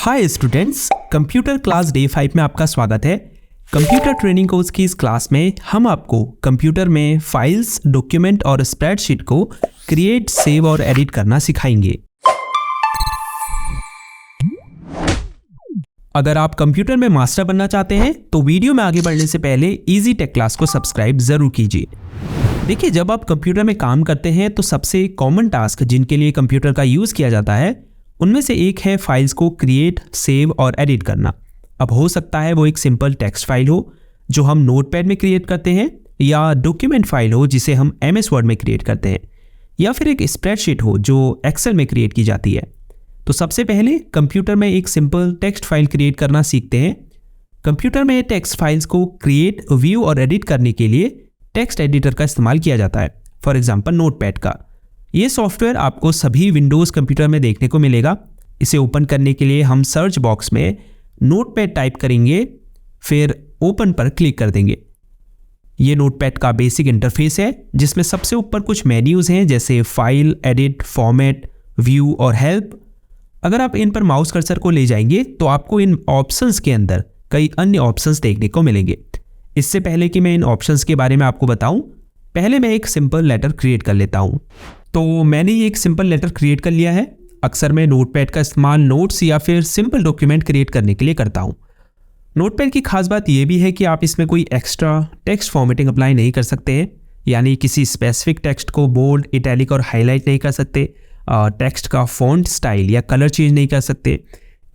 Hi students, computer class day 5 में आपका स्वागत है। कंप्यूटर ट्रेनिंग कोर्स की इस क्लास में हम आपको कंप्यूटर में फाइल्स, डॉक्यूमेंट और स्प्रेडशीट को क्रिएट, सेव और एडिट करना सिखाएंगे। अगर आप कंप्यूटर में मास्टर बनना चाहते हैं तो वीडियो में आगे बढ़ने से पहले इजी टेक क्लास को सब्सक्राइब जरूर कीजिए। देखिए, जब आप कंप्यूटर में काम करते हैं तो सबसे कॉमन टास्क जिनके लिए कंप्यूटर का यूज़ किया जाता है उनमें से एक है फाइल्स को क्रिएट, सेव और एडिट करना। अब हो सकता है वो एक सिंपल टेक्स्ट फाइल हो जो हम नोटपैड में क्रिएट करते हैं, या डॉक्यूमेंट फाइल हो जिसे हम MS वर्ड में क्रिएट करते हैं, या फिर एक स्प्रेडशीट हो जो एक्सेल में क्रिएट की जाती है। तो सबसे पहले कंप्यूटर में एक सिंपल टेक्स्ट फाइल क्रिएट करना सीखते हैं। कंप्यूटर में टेक्स्ट फाइल्स को क्रिएट, व्यू और एडिट करने के लिए टेक्स्ट एडिटर का इस्तेमाल किया जाता है, फॉर एग्जाम्पल नोटपैड का। ये सॉफ्टवेयर आपको सभी विंडोज़ कंप्यूटर में देखने को मिलेगा। इसे ओपन करने के लिए हम सर्च बॉक्स में नोटपैड टाइप करेंगे, फिर ओपन पर क्लिक कर देंगे। ये नोटपैड का बेसिक इंटरफेस है जिसमें सबसे ऊपर कुछ मेन्यूज़ हैं जैसे फाइल, एडिट, फॉर्मेट, व्यू और हेल्प। अगर आप इन पर माउस कर्सर को ले जाएंगे तो आपको इन ऑप्शंस के अंदर कई अन्य ऑप्शंस देखने को मिलेंगे। इससे पहले कि मैं इन ऑप्शंस के बारे में आपको बताऊं, पहले मैं एक सिंपल लेटर क्रिएट कर लेता हूं। तो मैंने ये एक सिंपल लेटर क्रिएट कर लिया है। अक्सर मैं नोटपैड का इस्तेमाल नोट्स या फिर सिंपल डॉक्यूमेंट क्रिएट करने के लिए करता हूँ। नोटपैड की खास बात यह भी है कि आप इसमें कोई एक्स्ट्रा टेक्स्ट फॉर्मेटिंग अप्लाई नहीं कर सकते हैं, यानी किसी स्पेसिफिक टेक्स्ट को बोल्ड, इटैलिक और हाईलाइट नहीं कर सकते। टेक्स्ट का फॉन्ट स्टाइल या कलर चेंज नहीं कर सकते।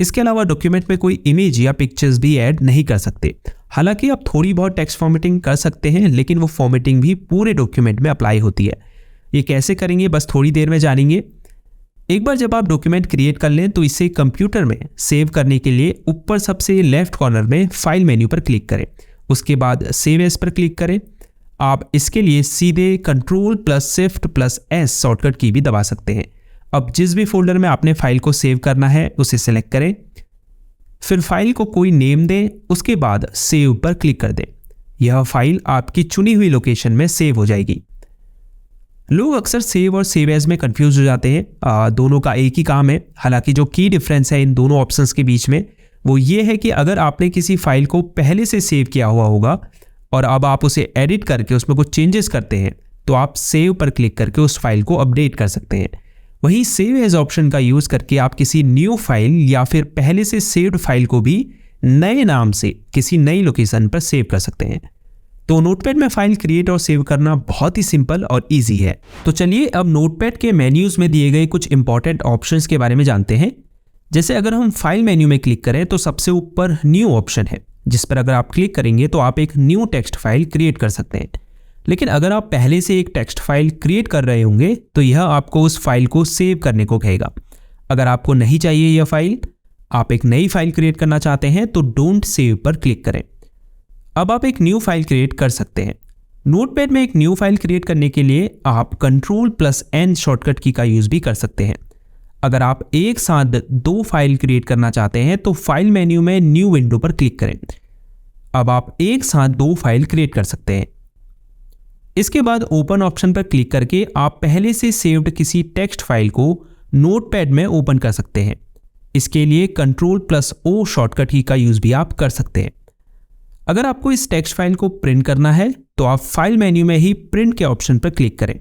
इसके अलावा डॉक्यूमेंट में कोई इमेज या पिक्चर्स भी ऐड नहीं कर सकते। हालांकि आप थोड़ी बहुत टेक्स्ट फॉर्मेटिंग कर सकते हैं, लेकिन वो फॉर्मेटिंग भी पूरे डॉक्यूमेंट में अप्लाई होती है। ये कैसे करेंगे बस थोड़ी देर में जानेंगे। एक बार जब आप डॉक्यूमेंट क्रिएट कर लें तो इसे कंप्यूटर में सेव करने के लिए ऊपर सबसे लेफ्ट कॉर्नर में फाइल मेन्यू पर क्लिक करें। उसके बाद सेव एज पर क्लिक करें। आप इसके लिए सीधे Ctrl+Shift+S शॉर्टकट की भी दबा सकते हैं। अब जिस भी फोल्डर में आपने फाइल को सेव करना है उसे सेलेक्ट करें, फिर फाइल को कोई नेम दें, उसके बाद सेव पर क्लिक कर दें। यह फाइल आपकी चुनी हुई लोकेशन में सेव हो जाएगी। लोग अक्सर सेव और सेव एज में कंफ्यूज हो जाते हैं। दोनों का एक ही काम है। हालांकि जो की डिफरेंस है इन दोनों ऑप्शंस के बीच में वो ये है कि अगर आपने किसी फाइल को पहले से सेव किया हुआ होगा और अब आप उसे एडिट करके उसमें कुछ चेंजेस करते हैं तो आप सेव पर क्लिक करके उस फाइल को अपडेट कर सकते हैं। वहीं सेव एज ऑप्शन का यूज़ करके आप किसी न्यू फाइल या फिर पहले से सेव्ड फाइल को भी नए नाम से किसी नई लोकेशन पर सेव कर सकते हैं। तो नोटपैड में फाइल क्रिएट और सेव करना बहुत ही सिंपल और इजी है। तो चलिए अब नोटपैड के मेन्यूज़ में दिए गए कुछ इंपॉर्टेंट ऑप्शंस के बारे में जानते हैं। जैसे अगर हम फाइल मेन्यू में क्लिक करें तो सबसे ऊपर न्यू ऑप्शन है, जिस पर अगर आप क्लिक करेंगे तो आप एक न्यू टेक्स्ट फाइल क्रिएट कर सकते हैं। लेकिन अगर आप पहले से एक टेक्स्ट फाइल क्रिएट कर रहे होंगे तो यह आपको उस फाइल को सेव करने को कहेगा। अगर आपको नहीं चाहिए यह फाइल, आप एक नई फाइल क्रिएट करना चाहते हैं तो डोंट सेव पर क्लिक करें। अब आप एक न्यू फाइल क्रिएट कर सकते हैं। नोटपैड में एक न्यू फाइल क्रिएट करने के लिए आप Ctrl+N शॉर्टकट की का यूज़ भी कर सकते हैं। अगर आप एक साथ दो फाइल क्रिएट करना चाहते हैं तो फाइल मेन्यू में न्यू विंडो पर क्लिक करें। अब आप एक साथ दो फाइल क्रिएट कर सकते हैं। इसके बाद ओपन ऑप्शन पर क्लिक करके आप पहले से सेव्ड किसी टेक्स्ट फाइल को नोटपैड में ओपन कर सकते हैं। इसके लिए Ctrl+O शॉर्टकट की का यूज़ भी आप कर सकते हैं। अगर आपको इस टेक्स्ट फाइल को प्रिंट करना है तो आप फाइल मेन्यू में ही प्रिंट के ऑप्शन पर क्लिक करें।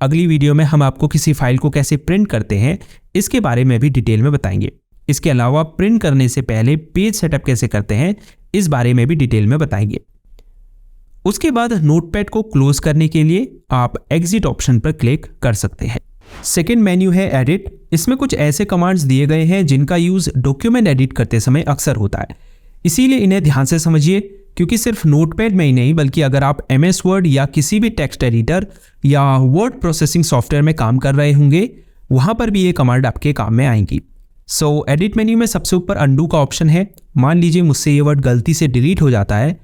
अगली वीडियो में हम आपको किसी फाइल को कैसे प्रिंट करते हैं इसके बारे में भी डिटेल में बताएंगे। इसके अलावा प्रिंट करने से पहले पेज सेटअप कैसे करते हैं इस बारे में भी डिटेल में बताएंगे। उसके बाद नोटपैड को क्लोज करने के लिए आप एग्जिट ऑप्शन पर क्लिक कर सकते हैं। सेकेंड मेन्यू है एडिट। इसमें कुछ ऐसे कमांड्स दिए गए हैं जिनका यूज़ डॉक्यूमेंट एडिट करते समय अक्सर होता है, इसीलिए इन्हें ध्यान से समझिए, क्योंकि सिर्फ नोटपैड में ही नहीं बल्कि अगर आप MS वर्ड या किसी भी टेक्स्ट एडिटर या वर्ड प्रोसेसिंग सॉफ्टवेयर में काम कर रहे होंगे वहाँ पर भी ये कमांड आपके काम में आएंगी। सो एडिट मेन्यू में सबसे ऊपर अंडू का ऑप्शन है। मान लीजिए मुझसे ये वर्ड गलती से डिलीट हो जाता है।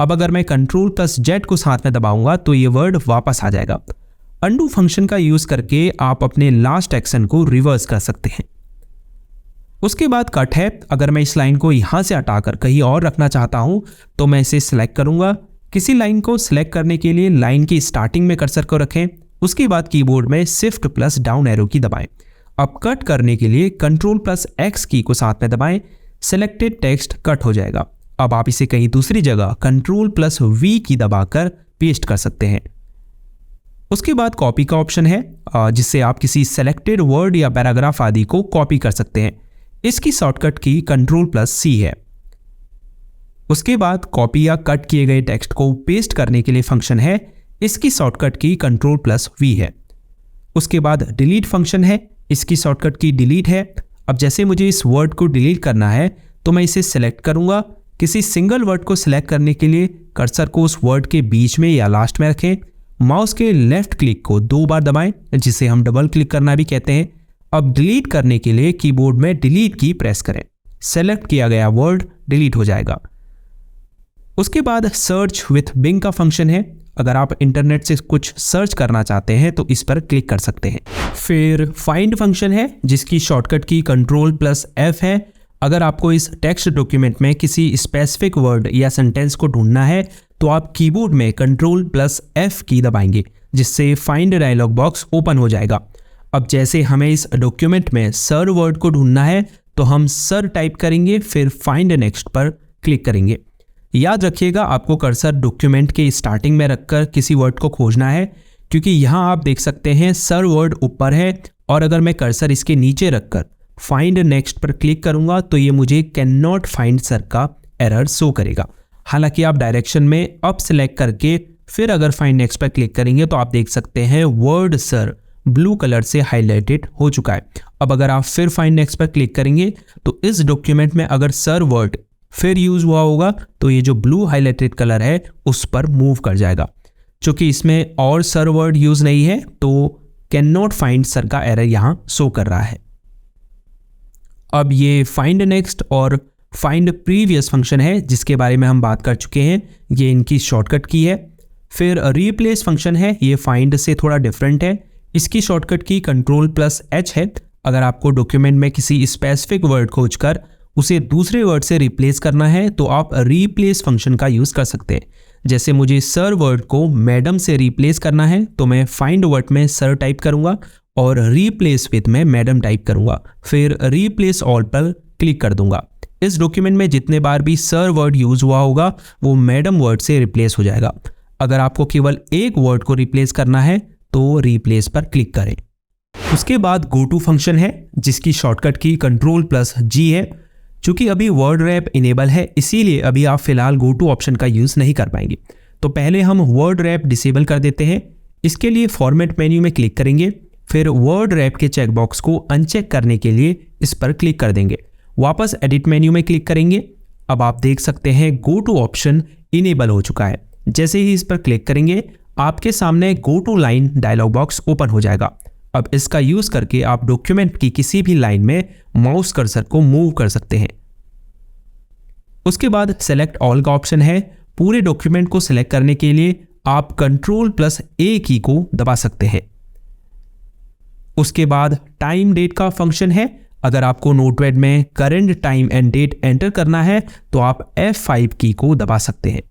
अब अगर मैं Ctrl+Z को साथ में दबाऊंगा तो ये वर्ड वापस आ जाएगा। अंडू फंक्शन का यूज़ करके आप अपने लास्ट एक्शन को रिवर्स कर सकते हैं। उसके बाद कट है। अगर मैं इस लाइन को यहाँ से हटाकर कहीं और रखना चाहता हूँ तो मैं इसे सिलेक्ट करूँगा। किसी लाइन को सिलेक्ट करने के लिए लाइन की स्टार्टिंग में कर्सर को रखें, उसके बाद कीबोर्ड में Shift+डाउन एरो की दबाएं। अब कट करने के लिए Ctrl+X की को साथ में दबाएं। सेलेक्टेड टेक्स्ट कट हो जाएगा। अब आप इसे कहीं दूसरी जगह Ctrl+V की दबाकर पेस्ट कर सकते हैं। उसके बाद कॉपी का ऑप्शन है, जिससे आप किसी सेलेक्टेड वर्ड या पैराग्राफ आदि को कॉपी कर सकते हैं। इसकी शॉर्टकट की Ctrl+C है। उसके बाद कॉपी या कट किए गए टेक्स्ट को पेस्ट करने के लिए फंक्शन है, इसकी शॉर्टकट की Ctrl+V है। उसके बाद डिलीट फंक्शन है, इसकी शॉर्टकट की डिलीट है। अब जैसे मुझे इस वर्ड को डिलीट करना है तो मैं इसे सेलेक्ट करूंगा। किसी सिंगल वर्ड को सिलेक्ट करने के लिए कर्सर को उस वर्ड के बीच में या लास्ट में रखें। माउस के लेफ्ट क्लिक को 2 बार दबाएं, जिसे हम डबल क्लिक करना भी कहते हैं। अब डिलीट करने के लिए कीबोर्ड में डिलीट की प्रेस करें। सेलेक्ट किया गया वर्ड डिलीट हो जाएगा। उसके बाद सर्च विथ बिंग का फंक्शन है। अगर आप इंटरनेट से कुछ सर्च करना चाहते हैं तो इस पर क्लिक कर सकते हैं। फिर फाइंड फंक्शन है, जिसकी शॉर्टकट की Ctrl+F है। अगर आपको इस टेक्स्ट डॉक्यूमेंट में किसी स्पेसिफिक वर्ड या सेंटेंस को ढूंढना है तो आप कीबोर्ड में Ctrl+F की दबाएंगे, जिससे फाइंड डायलॉग बॉक्स ओपन हो जाएगा। अब जैसे हमें इस डॉक्यूमेंट में सर वर्ड को ढूंढना है तो हम सर टाइप करेंगे, फिर फाइंड नेक्स्ट पर क्लिक करेंगे। याद रखिएगा, आपको कर्सर डॉक्यूमेंट के स्टार्टिंग में रखकर किसी वर्ड को खोजना है, क्योंकि यहाँ आप देख सकते हैं सर वर्ड ऊपर है और अगर मैं कर्सर इसके नीचे रखकर फाइंड नेक्स्ट पर क्लिक करूंगा तो ये मुझे कैन नॉट फाइंड सर का एरर शो करेगा। हालांकि आप डायरेक्शन में अप सेलेक्ट करके फिर अगर फाइंड नेक्स्ट पर क्लिक करेंगे तो आप देख सकते हैं वर्ड सर ब्लू कलर से हाईलाइटेड हो चुका है। अब अगर आप फिर फाइंड नेक्स्ट पर क्लिक करेंगे तो इस डॉक्यूमेंट में अगर सर वर्ड फिर यूज हुआ होगा तो ये जो ब्लू हाईलाइटेड कलर है उस पर मूव कर जाएगा। चूंकि इसमें और सर वर्ड यूज नहीं है तो कैन नॉट फाइंड सर का एरर यहां शो कर रहा है। अब ये फाइंड नेक्स्ट और फाइंड प्रीवियस फंक्शन है, जिसके बारे में हम बात कर चुके हैं। ये इनकी शॉर्टकट की है। फिर रिप्लेस फंक्शन है, ये फाइंड से थोड़ा डिफरेंट है। इसकी शॉर्टकट की Ctrl+H है। अगर आपको डॉक्यूमेंट में किसी स्पेसिफिक वर्ड खोजकर उसे दूसरे वर्ड से रिप्लेस करना है तो आप रिप्लेस फंक्शन का यूज कर सकते हैं। जैसे मुझे सर वर्ड को मैडम से रिप्लेस करना है तो मैं फाइंड वर्ड में सर टाइप करूंगा और रिप्लेस विथ में मैडम टाइप करूंगा, फिर रिप्लेस ऑल पर क्लिक कर दूंगा। इस डॉक्यूमेंट में जितने बार भी सर वर्ड यूज हुआ होगा वो मैडम वर्ड से रिप्लेस हो जाएगा। अगर आपको केवल एक वर्ड को रिप्लेस करना है तो रिप्लेस पर क्लिक करें। उसके बाद गो टू फंक्शन है, जिसकी शॉर्टकट की Ctrl+G है। चूंकि अभी वर्ड रैप इनेबल है इसीलिए अभी आप फिलहाल गो टू ऑप्शन का यूज नहीं कर पाएंगे। तो पहले हम वर्ड रैप डिसेबल कर देते हैं। इसके लिए फॉर्मेट मेन्यू में क्लिक करेंगे, फिर वर्ड रैप के चेकबॉक्स को अनचेक करने के लिए इस पर क्लिक कर देंगे। वापस एडिट मेन्यू में क्लिक करेंगे। अब आप देख सकते हैं गो टू ऑप्शन इनेबल हो चुका है। जैसे ही इस पर क्लिक करेंगे आपके सामने go to line dialogue box open हो जाएगा। अब इसका यूज करके आप डॉक्यूमेंट की किसी भी लाइन में माउस कर्सर को मूव कर सकते हैं। उसके बाद सेलेक्ट ऑल का ऑप्शन है। पूरे डॉक्यूमेंट को सिलेक्ट करने के लिए आप Ctrl+A की को दबा सकते हैं। उसके बाद टाइम डेट का फंक्शन है। अगर आपको नोटपैड में current time and date enter करना है तो आप F5 की को दबा सकते हैं।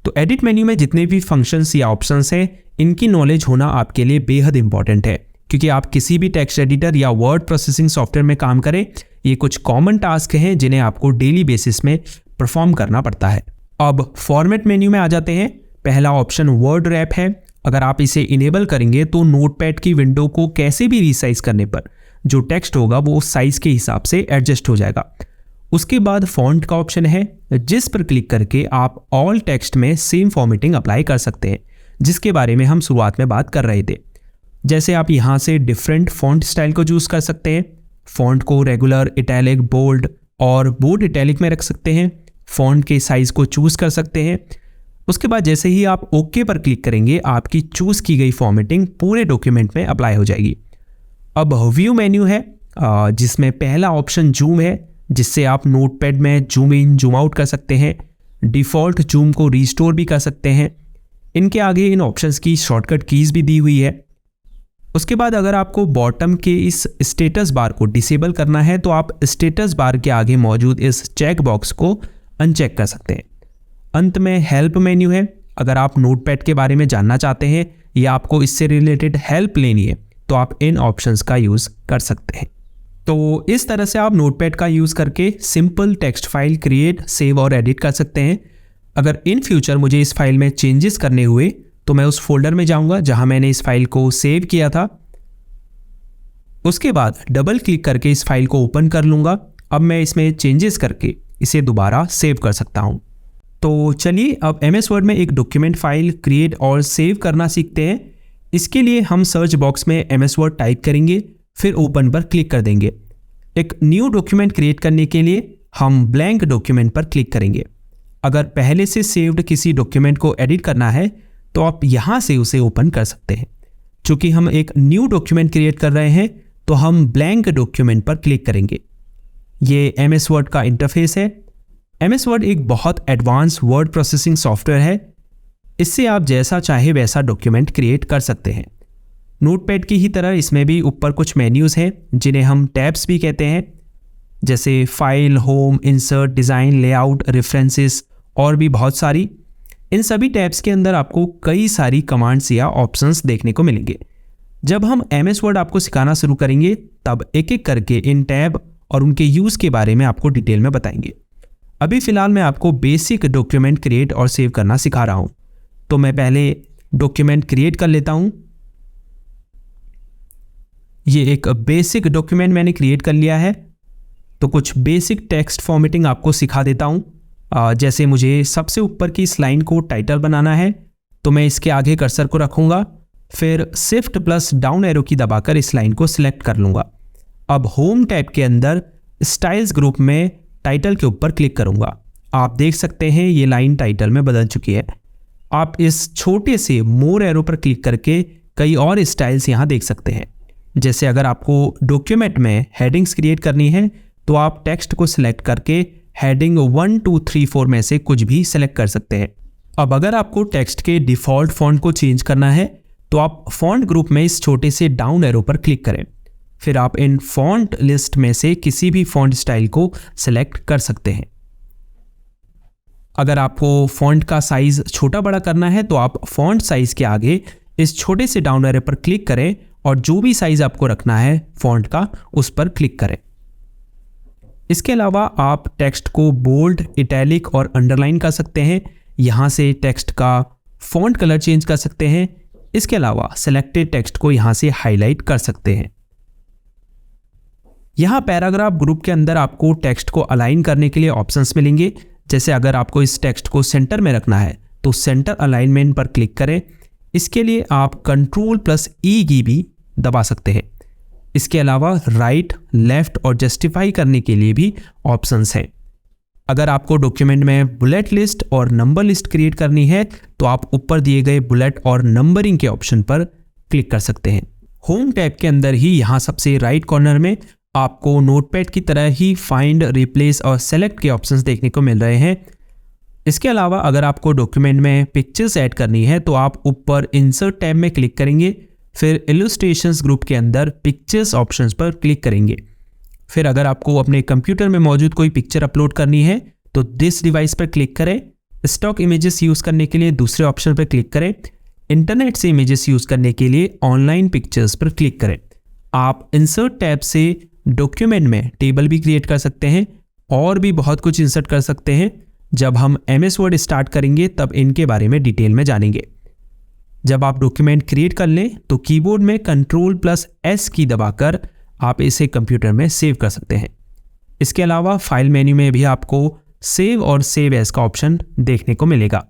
तो एडिट मेन्यू में जितने भी फंक्शंस या ऑप्शंस हैं इनकी नॉलेज होना आपके लिए बेहद इंपॉर्टेंट है, क्योंकि आप किसी भी टेक्स्ट एडिटर या वर्ड प्रोसेसिंग सॉफ्टवेयर में काम करें, ये कुछ कॉमन टास्क हैं जिन्हें आपको डेली बेसिस में परफॉर्म करना पड़ता है। अब फॉर्मेट मेन्यू में आ जाते हैं। पहला ऑप्शन वर्ड रैप है। अगर आप इसे इनेबल करेंगे तो नोटपैड की विंडो को कैसे भी रीसाइज करने पर जो टेक्स्ट होगा वो साइज के हिसाब से एडजस्ट हो जाएगा। उसके बाद फॉन्ट का ऑप्शन है, जिस पर क्लिक करके आप ऑल टेक्स्ट में सेम फॉर्मेटिंग अप्लाई कर सकते हैं, जिसके बारे में हम शुरुआत में बात कर रहे थे। जैसे आप यहाँ से डिफरेंट फॉन्ट स्टाइल को चूज कर सकते हैं। फॉन्ट को रेगुलर, इटैलिक, बोल्ड और बोल्ड इटैलिक में रख सकते हैं। फॉन्ट के साइज को चूज कर सकते हैं। उसके बाद जैसे ही आप ओके पर क्लिक करेंगे आपकी चूज की गई फॉर्मेटिंग पूरे डॉक्यूमेंट में अप्लाई हो जाएगी। अब व्यू मेन्यू है, जिसमें पहला ऑप्शन जूम है, जिससे आप नोटपैड में जूम इन जूम आउट कर सकते हैं। डिफ़ॉल्ट जूम को रीस्टोर भी कर सकते हैं। इनके आगे इन ऑप्शंस की शॉर्टकट कीज़ भी दी हुई है। उसके बाद अगर आपको बॉटम के इस स्टेटस बार को डिसेबल करना है तो आप स्टेटस बार के आगे मौजूद इस चेक बॉक्स को अनचेक कर सकते हैं। अंत में हेल्प मेन्यू है। अगर आप नोटपैड के बारे में जानना चाहते हैं या आपको इससे रिलेटेड हेल्प लेनी है तो आप इन ऑप्शंस का यूज़ कर सकते हैं। तो इस तरह से आप नोटपैड का यूज़ करके simple text file create, save और एडिट कर सकते हैं। अगर इन फ्यूचर मुझे इस फाइल में चेंजेस करने हुए तो मैं उस फोल्डर में जाऊंगा जहां मैंने इस फाइल को सेव किया था। उसके बाद डबल क्लिक करके इस फाइल को ओपन कर लूँगा। अब मैं इसमें चेंजेस करके इसे दोबारा सेव कर सकता हूँ। तो चलिए अब MS वर्ड में एक डॉक्यूमेंट फाइल क्रिएट और सेव करना सीखते हैं। इसके लिए हम सर्च बॉक्स में MS वर्ड टाइप करेंगे, फिर ओपन पर क्लिक कर देंगे। एक न्यू डॉक्यूमेंट क्रिएट करने के लिए हम ब्लैंक डॉक्यूमेंट पर क्लिक करेंगे। अगर पहले से सेव्ड किसी डॉक्यूमेंट को एडिट करना है तो आप यहाँ से उसे ओपन कर सकते हैं। चूँकि हम एक न्यू डॉक्यूमेंट क्रिएट कर रहे हैं तो हम ब्लैंक डॉक्यूमेंट पर क्लिक करेंगे। ये MS वर्ड का इंटरफेस है। MS वर्ड एक बहुत एडवांस वर्ड प्रोसेसिंग सॉफ्टवेयर है। इससे आप जैसा चाहे वैसा डॉक्यूमेंट क्रिएट कर सकते हैं। नोटपैड की ही तरह इसमें भी ऊपर कुछ मेन्यूज़ हैं जिन्हें हम टैब्स भी कहते हैं, जैसे file, home, insert, design, layout, references और भी बहुत सारी। इन सभी टैब्स के अंदर आपको कई सारी कमांड्स या ऑप्शंस देखने को मिलेंगे। जब हम MS वर्ड आपको सिखाना शुरू करेंगे तब एक एक करके इन टैब और उनके यूज़ के बारे में आपको डिटेल में बताएंगे। अभी फ़िलहाल मैं आपको बेसिक डॉक्यूमेंट क्रिएट और सेव करना सिखा रहा हूँ। तो मैं पहले डॉक्यूमेंट क्रिएट कर लेता हूँ। ये एक बेसिक डॉक्यूमेंट मैंने क्रिएट कर लिया है। तो कुछ बेसिक टेक्स्ट फॉर्मेटिंग आपको सिखा देता हूँ। जैसे मुझे सबसे ऊपर की इस लाइन को टाइटल बनाना है तो मैं इसके आगे कर्सर को रखूँगा, फिर शिफ्ट प्लस डाउन एरो की दबाकर इस लाइन को सिलेक्ट कर लूँगा। अब होम टैब के अंदर स्टाइल्स ग्रुप में टाइटल के ऊपर क्लिक करूँगा। आप देख सकते हैं ये लाइन टाइटल में बदल चुकी है। आप इस छोटे से मोर एरो पर क्लिक करके कई और स्टाइल्स यहाँ देख सकते हैं। जैसे अगर आपको डॉक्यूमेंट में हेडिंग्स क्रिएट करनी है तो आप टेक्स्ट को सिलेक्ट करके हेडिंग 1, 2, 3, 4 में से कुछ भी सिलेक्ट कर सकते हैं। अब अगर आपको टेक्स्ट के डिफ़ॉल्ट फॉन्ट को चेंज करना है तो आप फॉन्ट ग्रुप में इस छोटे से डाउन एरो पर क्लिक करें। फिर आप इन फॉन्ट लिस्ट में से किसी भी फॉन्ट स्टाइल को सिलेक्ट कर सकते हैं। अगर आपको फॉन्ट का साइज छोटा बड़ा करना है तो आप फॉन्ट साइज के आगे इस छोटे से डाउन एरो पर क्लिक करें और जो भी साइज आपको रखना है फॉन्ट का उस पर क्लिक करें। इसके अलावा आप टेक्स्ट को बोल्ड, इटैलिक और अंडरलाइन कर सकते हैं। यहाँ से टेक्स्ट का फॉन्ट कलर चेंज कर सकते हैं। इसके अलावा सेलेक्टेड टेक्स्ट को यहाँ से हाईलाइट कर सकते हैं। यहाँ पैराग्राफ ग्रुप के अंदर आपको टेक्स्ट को अलाइन करने के लिए ऑप्शंस मिलेंगे। जैसे अगर आपको इस टेक्स्ट को सेंटर में रखना है तो सेंटर अलाइनमेंट पर क्लिक करें। इसके लिए आप Ctrl+E की भी दबा सकते हैं। इसके अलावा राइट, लेफ्ट और जस्टिफाई करने के लिए भी ऑप्शंस हैं। अगर आपको डॉक्यूमेंट में बुलेट लिस्ट और नंबर लिस्ट क्रिएट करनी है तो आप ऊपर दिए गए बुलेट और नंबरिंग के ऑप्शन पर क्लिक कर सकते हैं। होम टैब के अंदर ही यहाँ सबसे राइट कॉर्नर में आपको नोटपैड की तरह ही फाइंड, रिप्लेस और सेलेक्ट के ऑप्शंस देखने को मिल रहे हैं। इसके अलावा अगर आपको डॉक्यूमेंट में पिक्चर्स ऐड करनी है तो आप ऊपर इंसर्ट टैब में क्लिक करेंगे, फिर इलस्ट्रेशंस ग्रुप के अंदर पिक्चर्स ऑप्शंस पर क्लिक करेंगे। फिर अगर आपको अपने कंप्यूटर में मौजूद कोई पिक्चर अपलोड करनी है तो दिस डिवाइस पर क्लिक करें। स्टॉक इमेजेस यूज़ करने के लिए दूसरे ऑप्शन पर क्लिक करें। इंटरनेट से इमेजेस यूज़ करने के लिए ऑनलाइन पिक्चर्स पर क्लिक करें। आप इंसर्ट टैब से डॉक्यूमेंट में टेबल भी क्रिएट कर सकते हैं और भी बहुत कुछ इंसर्ट कर सकते हैं। जब हम MS वर्ड स्टार्ट करेंगे तब इनके बारे में डिटेल में जानेंगे। जब आप डॉक्यूमेंट क्रिएट कर लें तो कीबोर्ड में Ctrl+S की दबाकर आप इसे कंप्यूटर में सेव कर सकते हैं। इसके अलावा फाइल मेन्यू में भी आपको सेव और सेव एज का ऑप्शन देखने को मिलेगा।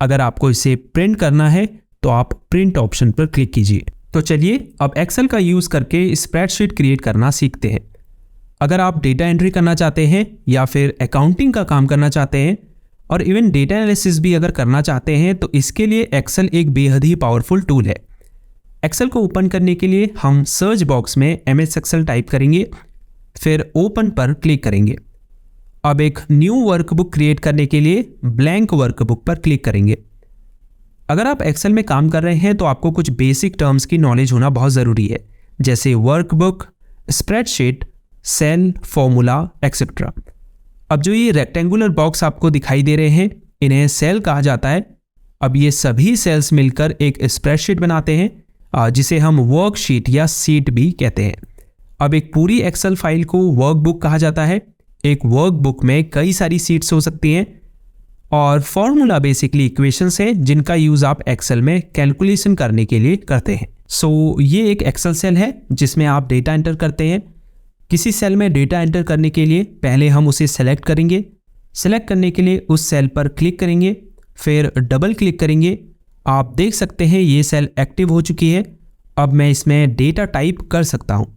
अगर आपको इसे प्रिंट करना है तो आप प्रिंट ऑप्शन पर क्लिक कीजिए। तो चलिए अब एक्सेल का यूज़ करके स्प्रेडशीट क्रिएट करना सीखते हैं। अगर आप डेटा एंट्री करना चाहते हैं या फिर अकाउंटिंग का काम करना चाहते हैं और इवन डेटा एनालिसिस भी अगर करना चाहते हैं तो इसके लिए एक्सेल एक बेहद ही पावरफुल टूल है। एक्सेल को ओपन करने के लिए हम सर्च बॉक्स में MS एक्सेल टाइप करेंगे, फिर ओपन पर क्लिक करेंगे। अब एक न्यू वर्कबुक क्रिएट करने के लिए ब्लैंक वर्कबुक पर क्लिक करेंगे। अगर आप एक्सेल में काम कर रहे हैं तो आपको कुछ बेसिक टर्म्स की नॉलेज होना बहुत ज़रूरी है, जैसे workbook, spreadsheet, cell, formula etcetera. अब जो ये रेक्टेंगुलर बॉक्स आपको दिखाई दे रहे हैं इन्हें सेल कहा जाता है। अब ये सभी सेल्स मिलकर एक स्प्रेडशीट बनाते हैं जिसे हम वर्कशीट या सीट भी कहते हैं। अब एक पूरी एक्सेल फाइल को वर्कबुक कहा जाता है। एक वर्कबुक में कई सारी शीट्स हो सकती हैं और फॉर्मूला बेसिकली इक्वेशंस हैं जिनका यूज़ आप एक्सेल में कैलकुलेशन करने के लिए करते हैं। सो ये एक एक्सेल सेल है जिसमें आप डेटा एंटर करते हैं। किसी सेल में डेटा एंटर करने के लिए पहले हम उसे सेलेक्ट करेंगे। सेलेक्ट करने के लिए उस सेल पर क्लिक करेंगे, फिर डबल क्लिक करेंगे। आप देख सकते हैं ये सेल एक्टिव हो चुकी है। अब मैं इसमें डेटा टाइप कर सकता हूँ।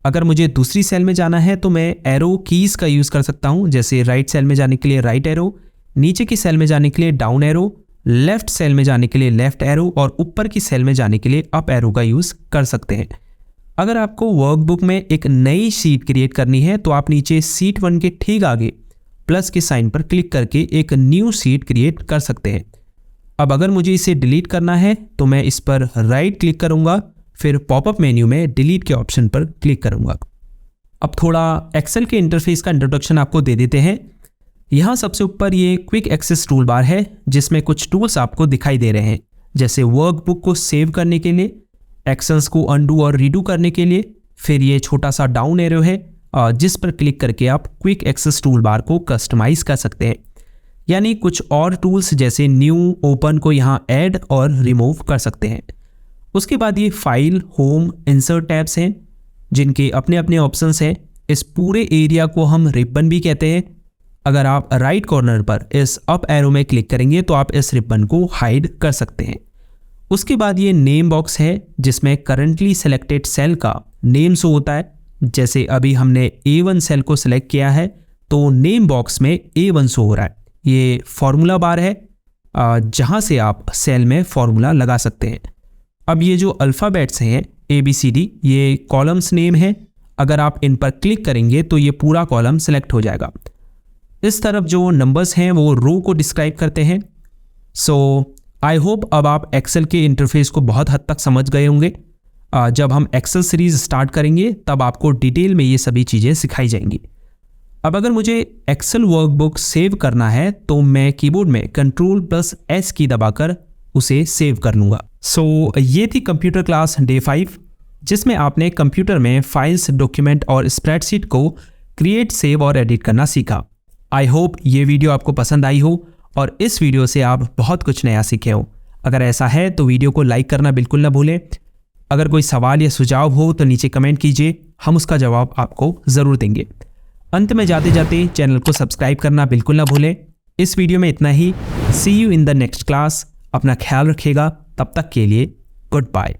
अगर मुझे दूसरी सेल में जाना है तो मैं एरो कीज़ का यूज़ कर सकता हूँ, जैसे राइट सेल में जाने के लिए राइट एरो, नीचे की सेल में जाने के लिए डाउन एरो, लेफ्ट सेल में जाने के लिए लेफ्ट एरो और ऊपर की सेल में जाने के लिए अप एरो का यूज़ कर सकते हैं। अगर आपको वर्कबुक में एक नई शीट क्रिएट करनी है तो आप नीचे शीट 1 के ठीक आगे प्लस के साइन पर क्लिक करके एक न्यू शीट क्रिएट कर सकते हैं। अब अगर मुझे इसे डिलीट करना है तो मैं इस पर राइट क्लिक करूंगा, फिर पॉपअप मेन्यू में डिलीट के ऑप्शन पर क्लिक करूंगा। अब थोड़ा एक्सेल के इंटरफेस का इंट्रोडक्शन आपको दे देते हैं। यहाँ सबसे ऊपर ये क्विक एक्सेस टूल बार है जिसमें कुछ टूल्स आपको दिखाई दे रहे हैं, जैसे वर्कबुक को सेव करने के लिए, एक्शंस को अंडू और रीडू करने के लिए। फिर ये छोटा सा डाउन एरो है जिस पर क्लिक करके आप क्विक एक्सेस टूल बार को कस्टमाइज़ कर सकते हैं, यानी कुछ और टूल्स जैसे न्यू, ओपन को यहाँ ऐड और रिमूव कर सकते हैं। उसके बाद ये फाइल, होम, इंसर्ट टैब्स हैं जिनके अपने अपने ऑप्शंस हैं। इस पूरे एरिया को हम रिबन भी कहते हैं। अगर आप राइट कॉर्नर पर इस अप एरो में क्लिक करेंगे तो आप इस रिबन को हाइड कर सकते हैं। उसके बाद ये नेम बॉक्स है जिसमें करंटली सेलेक्टेड सेल का नेम शो होता है। जैसे अभी हमने A1 सेल को सिलेक्ट किया है तो नेम बॉक्स में A1 शो हो रहा है। ये फॉर्मूला बार है जहाँ से आप सेल में फॉर्मूला लगा सकते हैं। अब ये जो अल्फ़ाबेट्स हैं ABCD, ये कॉलम्स नेम है। अगर आप इन पर क्लिक करेंगे तो ये पूरा कॉलम सेलेक्ट हो जाएगा। इस तरफ जो नंबर्स हैं वो रो को डिस्क्राइब करते हैं। सो आई होप अब आप एक्सेल के इंटरफेस को बहुत हद तक समझ गए होंगे। जब हम एक्सेल सीरीज़ स्टार्ट करेंगे तब आपको डिटेल में ये सभी चीज़ें सिखाई जाएंगी। अब अगर मुझे एक्सेल वर्कबुक सेव करना है तो मैं कीबोर्ड में Ctrl+S की दबाकर उसे सेव कर लूँगा। सो ये थी कंप्यूटर क्लास डे 5 जिसमें आपने कंप्यूटर में फाइल्स, डॉक्यूमेंट और स्प्रेडशीट को क्रिएट, सेव और एडिट करना सीखा। आई होप ये वीडियो आपको पसंद आई हो और इस वीडियो से आप बहुत कुछ नया सीखे हो। अगर ऐसा है तो वीडियो को लाइक करना बिल्कुल ना भूलें। अगर कोई सवाल या सुझाव हो तो नीचे कमेंट कीजिए, हम उसका जवाब आपको ज़रूर देंगे। अंत में जाते जाते चैनल को सब्सक्राइब करना बिल्कुल ना भूलें। इस वीडियो में इतना ही। See you in the next class. अपना ख्याल रखिएगा। तब तक के लिए गुड बाय।